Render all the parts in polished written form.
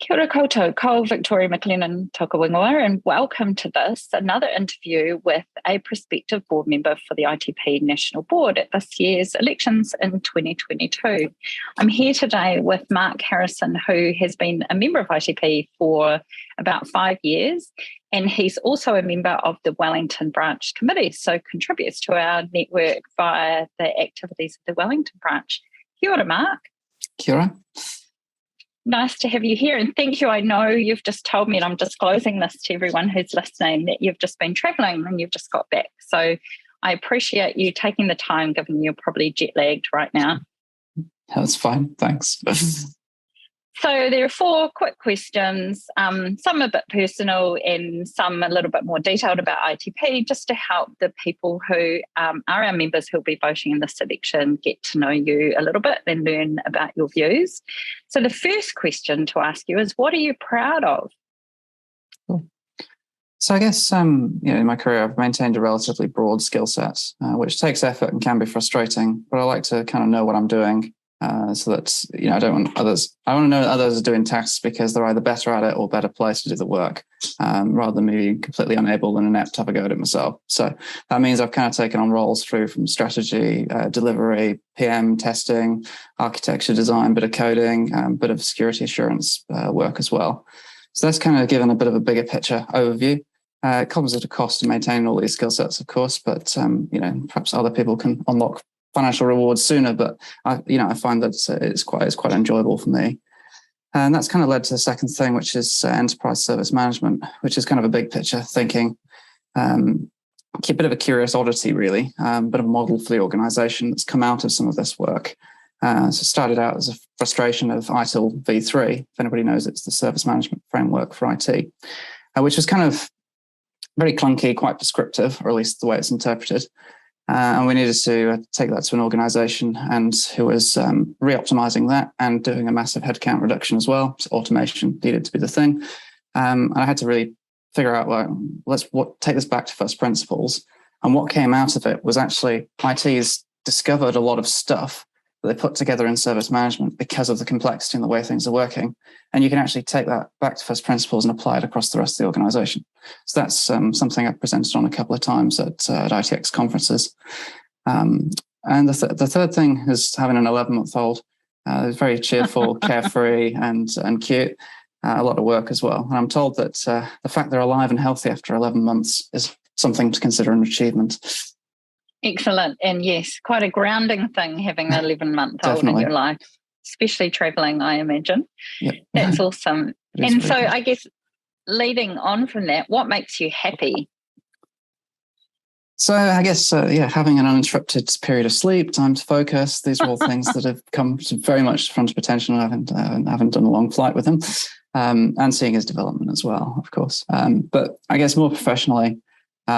Kia ora koutou, ko Victoria McLennan toka wingoa, and welcome to another interview with a prospective board member for the ITP National Board at this year's elections in 2022. I'm here today with Mark Harrison, who has been a member of ITP for about 5 years, and he's also a member of the Wellington Branch Committee, so contributes to our network via the activities of the Wellington Branch. Kia ora, Mark. Kia ora. Nice to have you here, and thank you. I know you've just told me, and I'm disclosing this to everyone who's listening, that you've just been travelling and you've just got back. So I appreciate you taking the time, given you're probably jet lagged right now. That's fine, thanks. So there are 4 quick questions, some a bit personal and some a little bit more detailed about ITP, just to help the people who are our members who'll be voting in this election get to know you a little bit and learn about your views. So the first question to ask you is, what are you proud of? Cool. So I guess, in my career, I've maintained a relatively broad skill set, which takes effort and can be frustrating, but I like to kind of know what I'm doing. So that, I don't want others. I want to know that others are doing tasks because they're either better at it or better placed to do the work, rather than me being completely unable and inept to have a go at it myself. So that means I've kind of taken on roles through from strategy, delivery, PM, testing, architecture, design, bit of coding, bit of security assurance work as well. So that's kind of given a bit of a bigger picture overview. It comes at a cost to maintain all these skill sets, of course, but perhaps other people can unlock financial rewards sooner, but I find that it's quite enjoyable for me. And that's kind of led to the second thing, which is enterprise service management, which is kind of a big picture thinking, a bit of a curious oddity, really, but a model for the organization that's come out of some of this work. So it started out as a frustration of ITIL v3. If anybody knows, it's the service management framework for IT, which was kind of very clunky, quite prescriptive, or at least the way it's interpreted. And we needed to take that to an organisation and who was re-optimising that and doing a massive headcount reduction as well. So automation needed to be the thing. And I had to really figure out, let's take this back to first principles. And what came out of it was actually IT's discovered a lot of stuff that they put together in service management because of the complexity and the way things are working. And you can actually take that back to first principles and apply it across the rest of the organisation. So that's something I've presented on a couple of times at ITX conferences. And the third thing is having an 11-month-old. It's very cheerful, carefree, and cute. A lot of work as well. And I'm told that the fact they're alive and healthy after 11 months is something to consider an achievement. Excellent. And yes, quite a grounding thing having an 11-month-old in your life, especially travelling, I imagine. Yep. That's awesome. And so good. I guess leading on from that, what makes you happy? So I guess, having an uninterrupted period of sleep, time to focus, these are all things that have come very much front of attention. I haven't done a long flight with him, and seeing his development as well, of course. But I guess more professionally,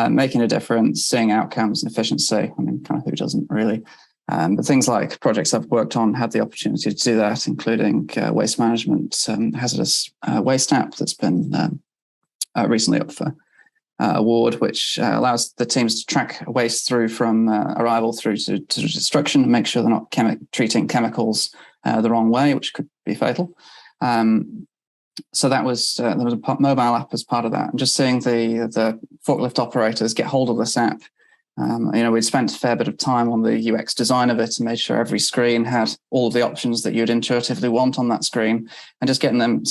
making a difference, seeing outcomes and efficiency. I mean, kind of who doesn't really? But things like projects I've worked on had the opportunity to do that, including waste management, hazardous waste app that's been recently up for award, which allows the teams to track waste through from arrival through to destruction and make sure they're not treating chemicals the wrong way, which could be fatal. So that was there was a mobile app as part of that, and just seeing the forklift operators get hold of this app. We'd spent a fair bit of time on the UX design of it and made sure every screen had all of the options that you'd intuitively want on that screen, and just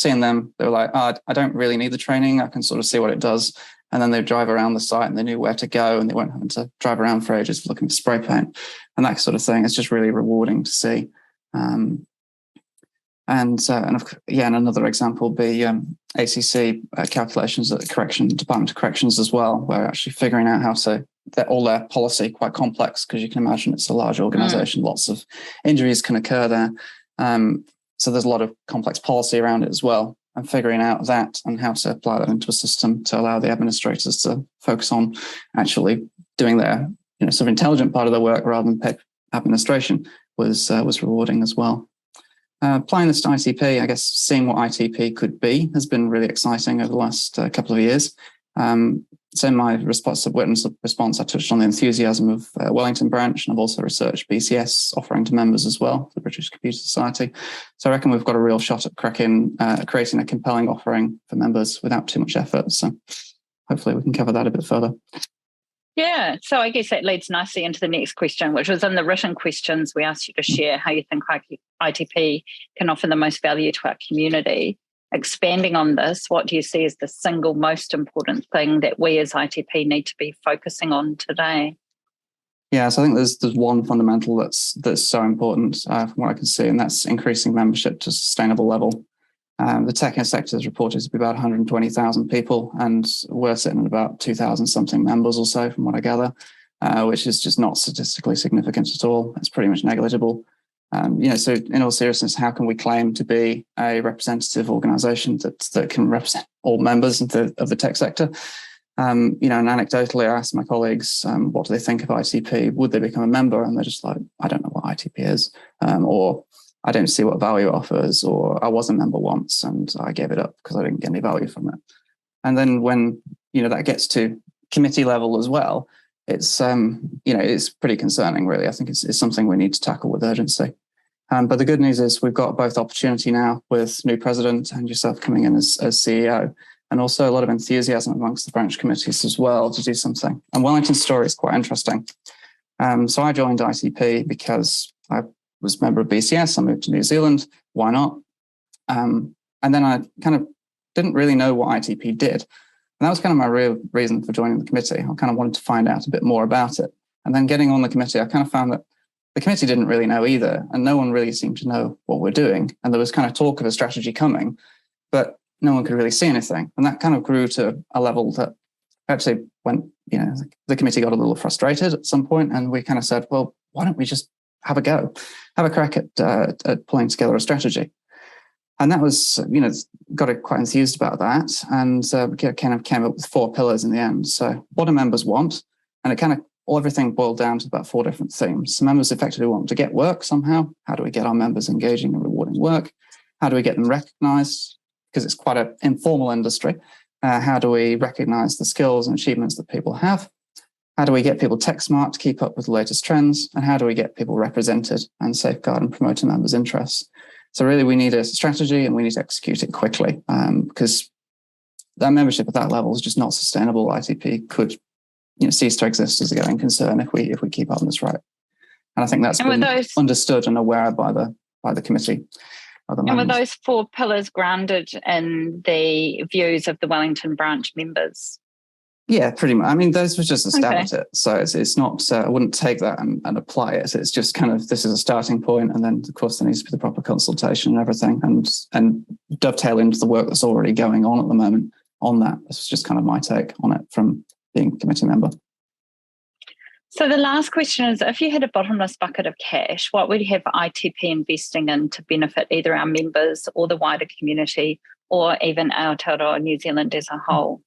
seeing them, they were like, I don't really need the training. I can sort of see what it does. And then they'd drive around the site and they knew where to go, and they weren't having to drive around for ages looking for spray paint and that sort of thing. It's just really rewarding to see. And another example would be ACC calculations at the Department of Corrections as well, where actually figuring out how to, all their policy quite complex, because you can imagine it's a large organisation, lots of injuries can occur there. So there's a lot of complex policy around it as well, and figuring out that and how to apply that into a system to allow the administrators to focus on actually doing their sort of intelligent part of their work rather than pick administration was rewarding as well. Applying this to ITP, I guess seeing what ITP could be has been really exciting over the last couple of years. So in my witness response, I touched on the enthusiasm of Wellington branch, and I've also researched BCS offering to members as well, the British Computer Society. So I reckon we've got a real shot at creating a compelling offering for members without too much effort. So hopefully we can cover that a bit further. Yeah, so I guess that leads nicely into the next question, which was in the written questions. We asked you to share how you think ITP can offer the most value to our community. Expanding on this, what do you see as the single most important thing that we as ITP need to be focusing on today? Yeah, so I think there's one fundamental that's so important from what I can see, and that's increasing membership to a sustainable level. The tech sector is reported to be about 120,000 people, and we're sitting at about 2,000 something members or so, from what I gather, which is just not statistically significant at all. It's pretty much negligible. So in all seriousness, how can we claim to be a representative organisation that can represent all members of the tech sector? And anecdotally, I asked my colleagues, what do they think of ITP? Would they become a member? And they're just like, I don't know what ITP is, or I don't see what value it offers, or I was a member once and I gave it up because I didn't get any value from it. And then when that gets to committee level as well, it's it's pretty concerning, really. I think it's something we need to tackle with urgency. But the good news is we've got both opportunity now with new president and yourself coming in as CEO, and also a lot of enthusiasm amongst the branch committees as well to do something. And Wellington's story is quite interesting. So I joined ITP because I was a member of BCS. I moved to New Zealand. Why not? And then I kind of didn't really know what ITP did. And that was kind of my real reason for joining the committee. I kind of wanted to find out a bit more about it. And then getting on the committee, I kind of found that the committee didn't really know either, and no one really seemed to know what we're doing. And there was kind of talk of a strategy coming, but no one could really see anything. And that kind of grew to a level that actually went, the committee got a little frustrated at some point, and we kind of said, well, why don't we just have a crack at pulling together a strategy? And that was, got quite enthused about that, and kind of came up with 4 pillars in the end. So what do members want? And it kind of everything boiled down to about 4 different themes. So members effectively want to get work somehow. How do we get our members engaging and rewarding work? How do we get them recognised? Because it's quite an informal industry. How do we recognise the skills and achievements that people have? How do we get people tech smart to keep up with the latest trends? And how do we get people represented and safeguard and promote a member's interests? So really, we need a strategy and we need to execute it quickly, because that membership at that level is just not sustainable. ITP could cease to exist as a going concern if we keep on this right. And I think that's been understood and aware by the committee. And were those 4 pillars grounded in the views of the Wellington branch members? Yeah, pretty much. I mean, those were just a stab at it. So it's not, I wouldn't take that and apply it. It's just kind of, this is a starting point. And then, of course, there needs to be the proper consultation and everything, and dovetail into the work that's already going on at the moment on that. That's just kind of my take on it from being a committee member. So the last question is, if you had a bottomless bucket of cash, what would you have ITP investing in to benefit either our members or the wider community, or even Aotearoa New Zealand as a whole?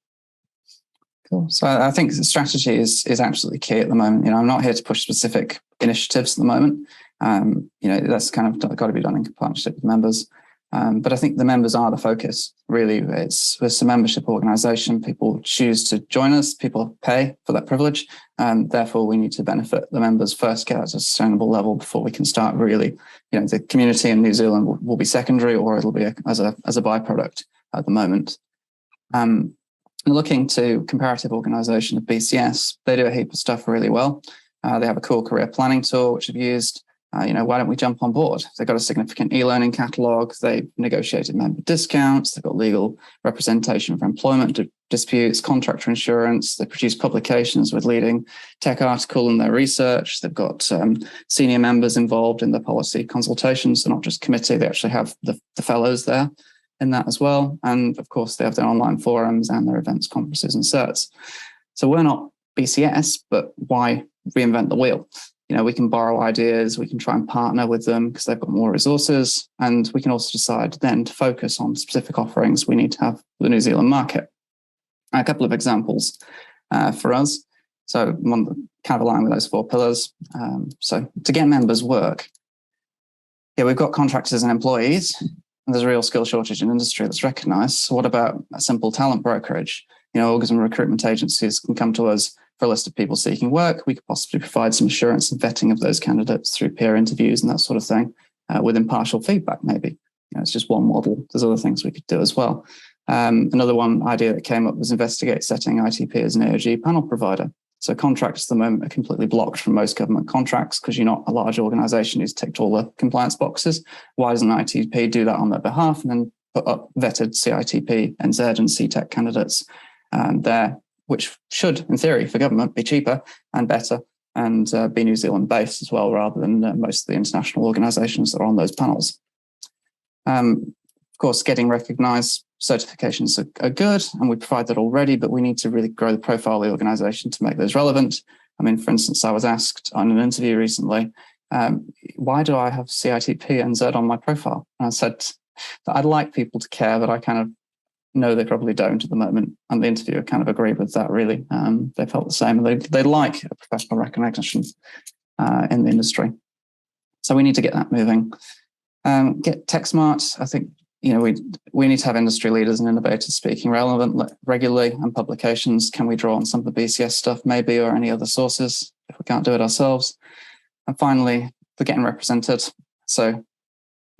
Cool. So I think the strategy is absolutely key at the moment. I'm not here to push specific initiatives at the moment. That's kind of got to be done in partnership with members. But I think the members are the focus, really. It's a membership organisation. People choose to join us. People pay for that privilege. And therefore, we need to benefit the members first, get at a sustainable level before we can start really, the community in New Zealand will be secondary, or it'll be as a byproduct at the moment. Looking to comparative organisation of BCS, they do a heap of stuff really well. They have a cool career planning tool, which I've used. Why don't we jump on board? They've got a significant e-learning catalogue. They've negotiated member discounts. They've got legal representation for employment disputes, contractor insurance. They produce publications with leading tech article in their research. They've got senior members involved in the policy consultations. They're not just committee. They actually have the fellows there in that as well. And of course, they have their online forums and their events, conferences and certs. So we're not BCS, but why reinvent the wheel? We can borrow ideas, we can try and partner with them because they've got more resources, and we can also decide then to focus on specific offerings we need to have for the New Zealand market. A couple of examples for us. So one kind of aligned with those 4 pillars. So to get members work, we've got contractors and employees, and there's a real skill shortage in industry that's recognised. So what about a simple talent brokerage? organ recruitment agencies can come to us for a list of people seeking work. We could possibly provide some assurance and vetting of those candidates through peer interviews and that sort of thing, with impartial feedback, maybe. It's just one model. There's other things we could do as well. Another one idea that came up was investigate setting ITP as an AOG panel provider. So contracts at the moment are completely blocked from most government contracts because you're not a large organisation who's ticked all the compliance boxes. Why doesn't ITP do that on their behalf and then put up vetted CITP, NZ and CTEC candidates there, which should, in theory, for government, be cheaper and better and be New Zealand based as well, rather than most of the international organisations that are on those panels. Of course, getting recognised, certifications are good, and we provide that already, but we need to really grow the profile of the organisation to make those relevant. I mean, for instance, I was asked on an interview recently, why do I have CITP NZ on my profile? And I said that I'd like people to care, but I kind of know they probably don't at the moment. And the interviewer kind of agreed with that, really. They felt the same. They like a professional recognition in the industry. So we need to get that moving. Get tech smart. I think we need to have industry leaders and innovators speaking relevant regularly, and publications. Can we draw on some of the BCS stuff maybe, or any other sources if we can't do it ourselves? And finally, we're getting represented. So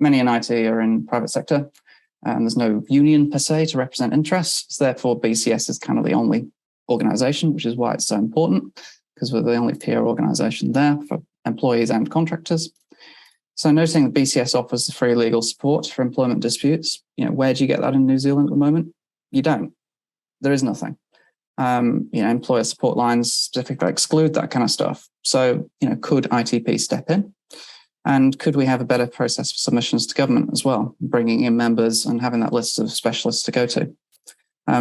many in IT are in private sector, and there's no union per se to represent interests. Therefore, BCS is kind of the only organisation, which is why it's so important, because we're the only peer organisation there for employees and contractors. So noting that BCS offers free legal support for employment disputes, where do you get that in New Zealand at the moment? You don't. There is nothing. Employer support lines specifically exclude that kind of stuff. So, could ITP step in? And could we have a better process for submissions to government as well, bringing in members and having that list of specialists to go to?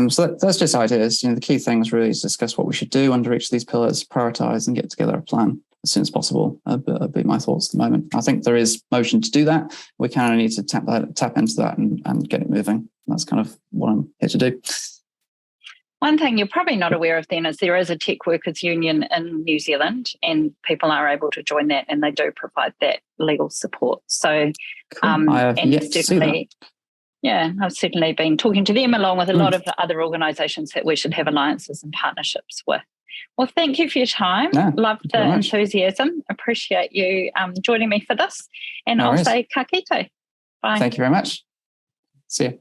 So that's just ideas. The key thing is really to discuss what we should do under each of these pillars, prioritise and get together a plan as soon as possible. That'd be my thoughts at the moment. I think there is motion to do that. We kind of need to tap into that and get it moving. That's kind of what I'm here to do. One thing you're probably not aware of then is there is a tech workers union in New Zealand, and people are able to join that, and they do provide that legal support. So, cool. I have yet to see that. Yeah, I've certainly been talking to them along with a lot of the other organisations that we should have alliances and partnerships with. Well, thank you for your time. Love the enthusiasm. Appreciate you joining me for this. And I'll say ka kite. Bye. Thank you very much. See you.